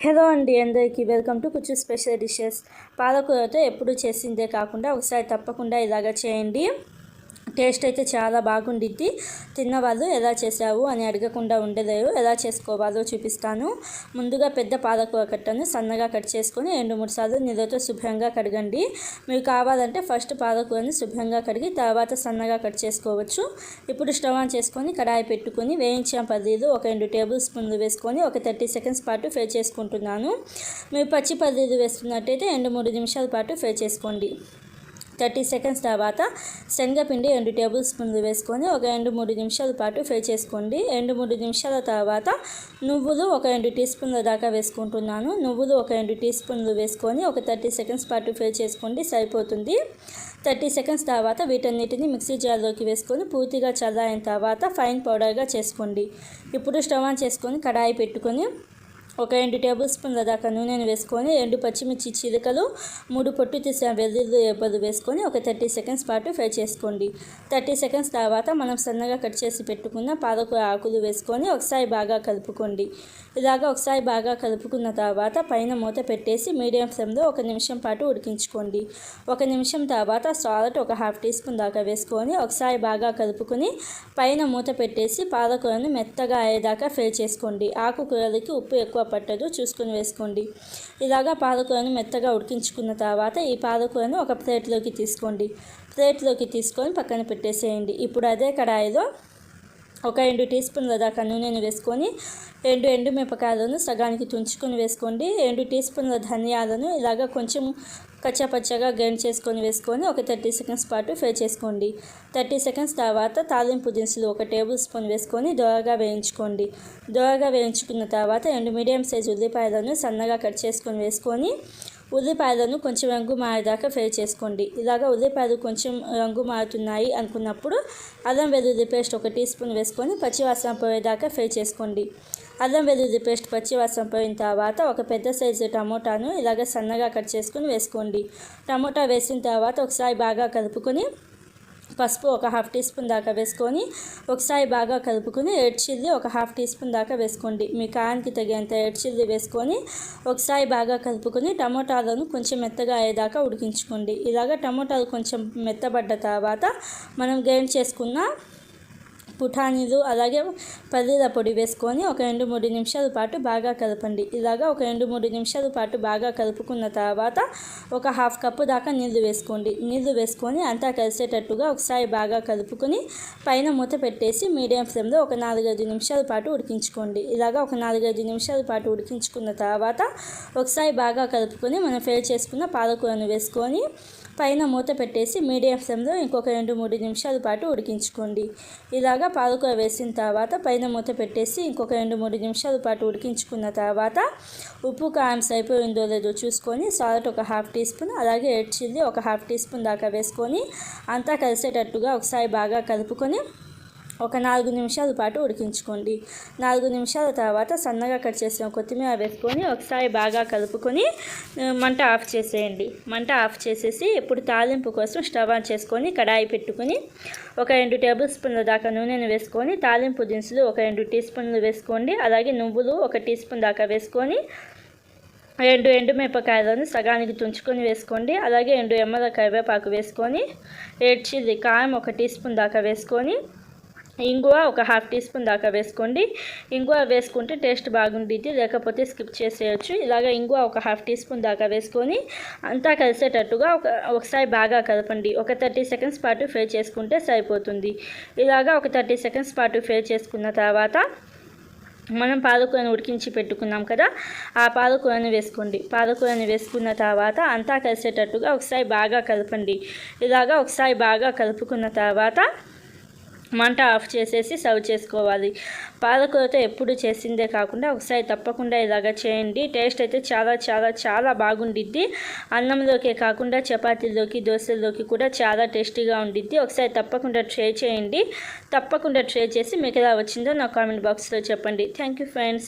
Hello అండి, అందరికీ welcome to కుచ్చు స్పెషల్ డిషెస్. పాలకూరతో ఎప్పుడు చేసిందే కాకుండా ఒకసారి తప్పకుండా ఇలాగా చేయండి. టేస్ట్ అయితే చాలా బాగుండిద్ది. తిన్నవాళ్ళు ఎలా చేసావు అని అడగకుండా ఉండలేరు. ఎలా చేసుకోవాలో చూపిస్తాను. ముందుగా పెద్ద పాలకూర కట్టను సన్నగా కట్ చేసుకొని 2-3 సార్లు నీళ్ళతో శుభ్రంగా కడగండి. మీరు కావాలంటే ఫస్ట్ పాలకూరని శుభ్రంగా కడిగి తర్వాత సన్నగా కట్ చేసుకోవచ్చు. ఇప్పుడు స్టవ్ ఆన్ చేసుకొని కడాయి పెట్టుకొని వేయించిన పల్లీలు ఒక 2 టేబుల్ స్పూన్లు వేసుకొని ఒక 30 సెకండ్స్ పాటు ఫ్రై చేసుకుంటున్నాను. మీరు పచ్చి పల్లీలు వేస్తున్నట్టయితే 2-3 నిమిషాల పాటు ఫ్రై చేసుకోండి. 30 సెకండ్స్ తర్వాత శనగపిండి 2 టేబుల్ స్పూన్లు వేసుకొని ఒక 2-3 నిమిషాల పాటు ఫ్రై చేసుకోండి. 2-3 నిమిషాల తర్వాత నువ్వులు ఒక 2 టీ స్పూన్ల దాకా వేసుకుంటున్నాను. నువ్వులు ఒక 2 టీ స్పూన్లు వేసుకొని ఒక 30 సెకండ్స్ పాటు ఫ్రై చేసుకోండి, సరిపోతుంది. 30 సెకండ్స్ తర్వాత వీటన్నిటిని మిక్సీ జార్లోకి వేసుకొని పూర్తిగా చల్లారిన తర్వాత ఫైన్ పౌడర్గా చేసుకోండి. ఇప్పుడు స్టవ్ ఆన్ చేసుకొని కడాయి పెట్టుకొని ఒక 2 టేబుల్ స్పూన్ల దాకా నూనెను వేసుకొని 2 పచ్చిమిర్చి చిలుకలు 3 పొట్టు తీసిన వెల్లుల్లి రెబ్బలు వేసుకొని ఒక 30 సెకండ్స్ పాటు ఫ్రై చేసుకోండి. 30 సెకండ్స్ తర్వాత మనం సన్నగా కట్ చేసి పెట్టుకున్న పాలకూర ఆకులు వేసుకొని ఒకసారి బాగా కలుపుకోండి. ఇలాగా ఒకసారి బాగా కలుపుకున్న తర్వాత పైన మూత పెట్టేసి మీడియం ఫ్లేమ్లో 1 నిమిషం పాటు ఉడికించుకోండి. 1 నిమిషం తర్వాత సాల్ట్ ఒక 1/2 టీ స్పూన్ దాకా వేసుకొని ఒకసారి బాగా కలుపుకొని పైన మూత పెట్టేసి పాలకూరను మెత్తగా అయ్యేదాకా ఫ్రై చేసుకోండి. ఆకుకూరలకి ఉప్పు ఎక్కువ పట్టదు, చూసుకొని వేసుకోండి. ఇలాగా పాలకూరను మెత్తగా ఉడికించుకున్న తర్వాత ఈ పాలకూరను ఒక ప్లేట్లోకి తీసుకోండి. ప్లేట్లోకి తీసుకొని పక్కన పెట్టేసేయండి. ఇప్పుడు అదే కడాయిలో ఒక 2 టీ స్పూన్ల దాకా నూనెను వేసుకొని 2 ఎండుమిరపకాయలను సగానికి తుంచుకొని వేసుకోండి. 2 టీ స్పూన్ల ధనియాలను ఇలాగ కొంచెం కచ్చాపచ్చగా గ్రైండ్ చేసుకొని వేసుకొని ఒక 30 సెకండ్స్ పాటు ఫ్రై చేసుకోండి. 30 సెకండ్స్ తర్వాత తాలింపు దినుసులు ఒక టేబుల్ స్పూన్ వేసుకొని దోరగా వేయించుకోండి. దోరగా వేయించుకున్న తర్వాత 2 మీడియం సైజు ఉల్లిపాయలను సన్నగా కట్ చేసుకొని వేసుకొని ఉల్లిపాయలను కొంచెం రంగు మారేదాకా ఫ్రై చేసుకోండి. ఇలాగ ఉల్లిపాయలు కొంచెం రంగు మారుతున్నాయి అనుకున్నప్పుడు అల్లం వెల్లుల్లి పేస్ట్ ఒక టీ స్పూన్ వేసుకొని పచ్చివాసన పోయేదాకా ఫ్రై చేసుకోండి. అల్లం వెల్లుల్లి పేస్ట్ పచ్చివాసన పోయిన తర్వాత ఒక పెద్ద సైజు టమోటాను ఇలాగ సన్నగా కట్ చేసుకొని వేసుకోండి. టమోటా వేసిన తర్వాత ఒకసారి బాగా కలుపుకొని పసుపు ఒక 1/2 టీ స్పూన్ దాకా వేసుకొని ఒకసారి బాగా కలుపుకొని రెడ్ చిల్లీ ఒక 1/2 టీ స్పూన్ దాకా వేసుకోండి. మీ కారానికి తగినంత రెడ్ చిల్లీ వేసుకొని ఒకసారి బాగా కలుపుకొని టమోటాలను కొంచెం మెత్తగా అయ్యేదాకా ఉడికించుకోండి. ఇలాగ టమోటాలు కొంచెం మెత్తబడ్డ తర్వాత మనం గ్రైండ్ చేసుకున్న పుటానీలు అలాగే పల్లీల పొడి వేసుకొని ఒక 2-3 నిమిషాల పాటు బాగా కలపండి. ఇలాగా ఒక 2-3 నిమిషాల పాటు బాగా కలుపుకున్న తర్వాత ఒక 1/2 కప్పు దాకా నీళ్లు వేసుకోండి. నీళ్లు వేసుకొని అంతా కలిసేటట్టుగా ఒకసారి బాగా కలుపుకొని పైన మూత పెట్టేసి మీడియం ఫ్లేమ్లో ఒక 4-5 నిమిషాల పాటు ఉడికించుకోండి. ఇలాగా ఒక 4-5 నిమిషాల పాటు ఉడికించుకున్న తర్వాత ఒకసారి బాగా కలుపుకొని మనం ఫ్రై చేసుకున్న పాలకూరను వేసుకొని పైన మూత పెట్టేసి మీడియం ఫ్లేమ్లో ఇంకొక 2-3 నిమిషాల పాటు ఉడికించుకోండి. ఇలాగా పాలకూర వేసిన తర్వాత పైన మూత పెట్టేసి ఇంకొక 2-3 నిమిషాల పాటు ఉడికించుకున్న తర్వాత ఉప్పు కారం సరిపోయిందో లేదో చూసుకొని సాల్ట్ ఒక 1/2 టీ స్పూన్ అలాగే రెడ్ చిల్లీ ఒక 1/2 టీ స్పూన్ దాకా వేసుకొని అంతా కలిసేటట్టుగా ఒకసారి బాగా కలుపుకొని ఒక 4 నిమిషాల పాటు ఉడికించుకోండి. 4 నిమిషాల తర్వాత సన్నగా కట్ చేసిన కొత్తిమీర వేసుకొని ఒకసారి బాగా కలుపుకొని మంట ఆఫ్ చేసేయండి. మంట ఆఫ్ చేసేసి ఇప్పుడు తాలింపు కోసం స్టవ్ ఆన్ చేసుకొని కడాయి పెట్టుకొని ఒక 2 టేబుల్ స్పూన్ల దాకా నూనెను వేసుకొని తాలింపు దినుసులు ఒక 2 టీ స్పూన్లు వేసుకోండి. అలాగే నువ్వులు ఒక టీ స్పూన్ దాకా వేసుకొని 2 ఎండుమిరపకాయలను సగానికి తుంచుకొని వేసుకోండి. అలాగే 2 రెమ్మల కరివేపాకు వేసుకొని రెడ్ చిల్లీ కారం ఒక టీ స్పూన్ దాకా వేసుకొని ఇంగువ ఒక 1/2 టీ స్పూన్ దాకా వేసుకోండి. ఇంగువ వేసుకుంటే టేస్ట్ బాగుండిద్ది, లేకపోతే స్కిప్ చేసేయచ్చు. ఇలాగ ఇంగువ ఒక 1/2 టీ స్పూన్ దాకా వేసుకొని అంతా కలిసేటట్టుగా ఒకసారి బాగా కలపండి. ఒక 30 సెకండ్స్ పాటు ఫ్రై చేసుకుంటే సరిపోతుంది. ఇలాగా ఒక 30 సెకండ్స్ పాటు ఫ్రై చేసుకున్న తర్వాత మనం పాలకూరను ఉడికించి పెట్టుకున్నాం కదా, ఆ పాలకూరను వేసుకోండి. పాలకూరను వేసుకున్న తర్వాత అంతా కలిసేటట్టుగా ఒకసారి బాగా కలపండి. ఇలాగా ఒకసారి బాగా కలుపుకున్న తర్వాత మంట ఆఫ్ చేసేసి సర్వ్ చేసుకోవాలి. పాలకూరతో ఎప్పుడు చేసిందే కాకుండా ఒకసారి తప్పకుండా ఇలాగ చేయండి. టేస్ట్ అయితే చాలా చాలా చాలా బాగుండిద్ది. అన్నంలోకే కాకుండా చపాతీల్లోకి దోశల్లోకి కూడా చాలా టేస్టీగా ఉండిద్ది. ఒకసారి తప్పకుండా ట్రై చేయండి. తప్పకుండా ట్రై చేసి మీకు ఎలా వచ్చిందో నా కామెంట్ బాక్స్లో చెప్పండి. Thank you friends.